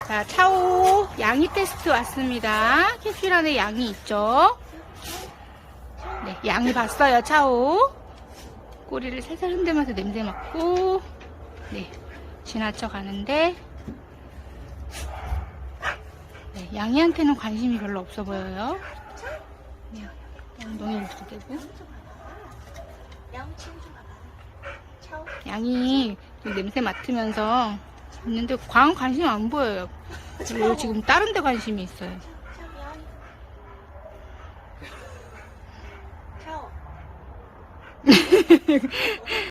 자, 차오 양이 테스트 왔습니다. 캡슐 안에 양이 있죠. 네, 양이 봤어요, 차오. 꼬리를 살살 흔들면서 냄새 맡고, 네, 지나쳐 가는데, 네, 양이한테는 관심이 별로 없어 보여요. 네, 엉덩이를 두대고. 양이 좀 냄새 맡으면서 있는데 광 관심 안 보여요. 그리고 지금 다른 데 관심이 있어요.